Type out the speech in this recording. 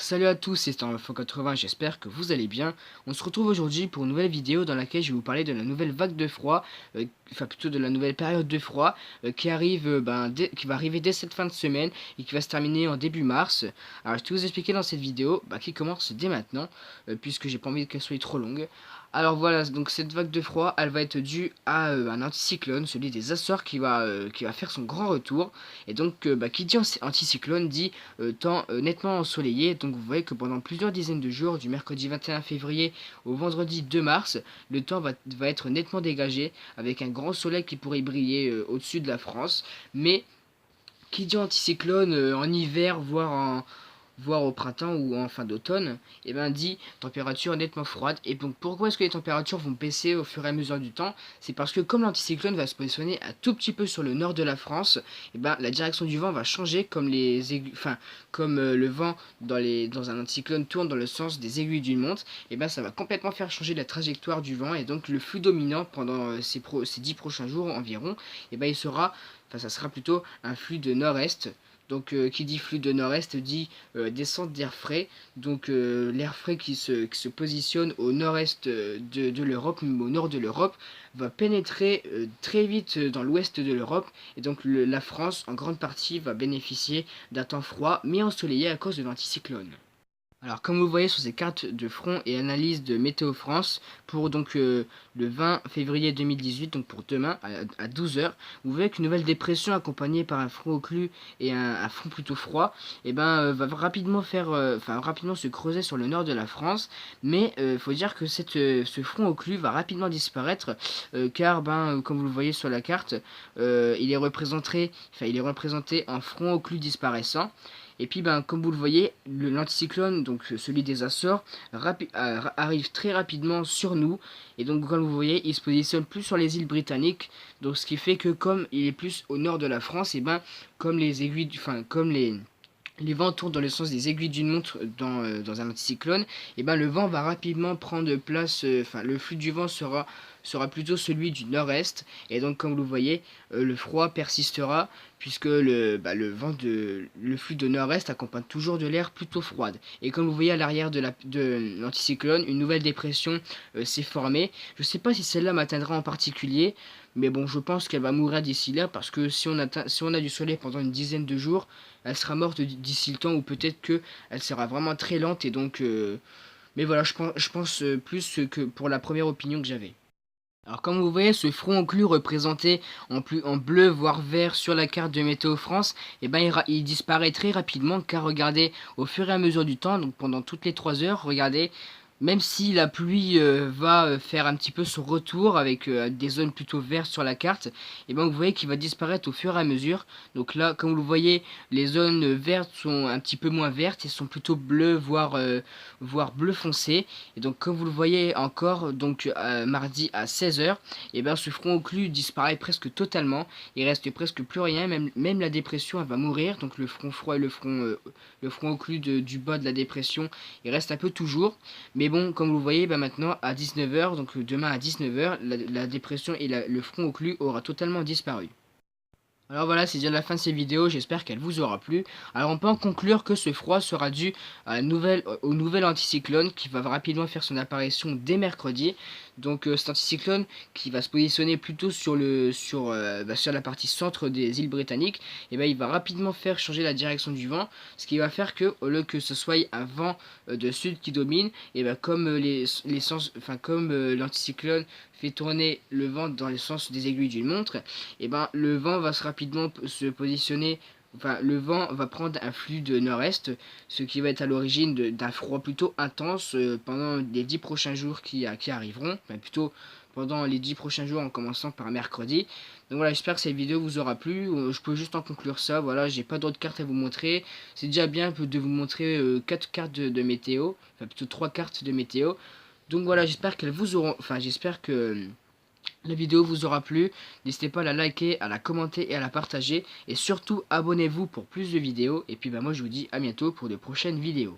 Salut à tous, c'est Star80, j'espère que vous allez bien. On se retrouve aujourd'hui pour une nouvelle vidéo dans laquelle je vais vous parler de la nouvelle vague de froid, enfin plutôt de la nouvelle période de froid qui arrive, qui va arriver dès cette fin de semaine et qui va se terminer en début mars. Alors je vais vous expliquer dans cette vidéo qui commence dès maintenant, puisque j'ai pas envie qu'elle soit trop longue. Alors voilà, donc cette vague de froid, elle va être due à un anticyclone, celui des Açores qui va faire son grand retour. Et donc qui dit anticyclone dit temps nettement ensoleillé. Donc vous voyez que pendant plusieurs dizaines de jours, du mercredi 21 février au vendredi 2 mars, le temps va être nettement dégagé avec un grand soleil qui pourrait briller au-dessus de la France. Mais qui dit anticyclone en hiver, voire au printemps ou en fin d'automne, et dit température nettement froide. Et donc pourquoi est-ce que les températures vont baisser au fur et à mesure du temps? C'est parce que comme l'anticyclone va se positionner un tout petit peu sur le nord de la France, la direction du vent va changer comme le vent dans un anticyclone tourne dans le sens des aiguilles d'une montre. Ça va complètement faire changer la trajectoire du vent, et donc le flux dominant pendant ces 10 prochains jours environ, ça sera plutôt un flux de nord-est. Donc qui dit flux de nord-est dit descente d'air frais. Donc l'air frais qui se positionne au nord-est de l'Europe, même au nord de l'Europe, va pénétrer très vite dans l'ouest de l'Europe. Et donc la France, en grande partie, va bénéficier d'un temps froid, mais ensoleillé à cause de l'anticyclone. Alors comme vous voyez sur ces cartes de front et analyse de Météo France pour le 20 février 2018, donc pour demain à 12 heures, vous voyez qu'une nouvelle dépression accompagnée par un front occlus et un front plutôt froid va rapidement rapidement se creuser sur le nord de la France. Mais il faut dire que ce front occlus va rapidement disparaître car comme vous le voyez sur la carte, il est représenté en front occlus disparaissant. Et puis, comme vous le voyez, l'anticyclone, donc celui des Açores, arrive très rapidement sur nous. Et donc, comme vous voyez, il se positionne plus sur les îles britanniques. Donc, ce qui fait que comme il est plus au nord de la France, comme les aiguilles, comme les vents tournent dans le sens des aiguilles d'une montre dans un anticyclone, le vent va rapidement prendre place, le flux du vent sera plutôt celui du nord-est, et donc comme vous le voyez, le froid persistera, puisque le flux de nord-est accompagne toujours de l'air plutôt froide. Et comme vous voyez à l'arrière de l'anticyclone, une nouvelle dépression s'est formée. Je ne sais pas si celle-là m'atteindra en particulier, mais bon, je pense qu'elle va mourir d'ici là, parce que si on a du soleil pendant une dizaine de jours, elle sera morte d'ici le temps, ou peut-être que elle sera vraiment très lente, et donc mais voilà, je pense plus que pour la première opinion que j'avais. Alors comme vous voyez, ce front occlus représenté en bleu voire vert sur la carte de Météo France, il disparaît très rapidement, car regardez, au fur et à mesure du temps, donc pendant toutes les 3 heures, regardez, même si la pluie va faire un petit peu son retour avec des zones plutôt vertes sur la carte, vous voyez qu'il va disparaître au fur et à mesure. Donc là, comme vous le voyez, les zones vertes sont un petit peu moins vertes et sont plutôt bleues, voire bleu foncé. Et donc comme vous le voyez encore, donc mardi à 16 heures, ce front occlus disparaît presque totalement. Il reste presque plus rien, même la dépression elle va mourir. Donc le front froid et le front occlus du bas de la dépression, il reste un peu toujours. Mais bon, comme vous voyez, maintenant à 19 heures, donc demain à 19 heures, la dépression et le front occlus aura totalement disparu. Alors voilà, c'est déjà la fin de cette vidéo, j'espère qu'elle vous aura plu. Alors on peut en conclure que ce froid sera dû au nouvel anticyclone qui va rapidement faire son apparition dès mercredi. Donc cet anticyclone qui va se positionner plutôt sur la partie centre des îles britanniques, il va rapidement faire changer la direction du vent, ce qui va faire que au lieu que ce soit un vent de sud qui domine, comme l'anticyclone fait tourner le vent dans le sens des aiguilles d'une montre, le vent va rapidement se positionner, le vent va prendre un flux de nord-est, ce qui va être à l'origine d'un froid plutôt intense pendant les 10 prochains jours qui arriveront, plutôt pendant les 10 prochains jours en commençant par mercredi. Donc voilà, j'espère que cette vidéo vous aura plu. Je peux juste en conclure ça. Voilà, j'ai pas d'autres cartes à vous montrer. C'est déjà bien de vous montrer 4 cartes de météo, plutôt 3 cartes de météo. Donc voilà, j'espère qu'elles vous auront, j'espère que la vidéo vous aura plu. N'hésitez pas à la liker, à la commenter et à la partager. Et surtout, abonnez-vous pour plus de vidéos. Et puis moi je vous dis à bientôt pour de prochaines vidéos.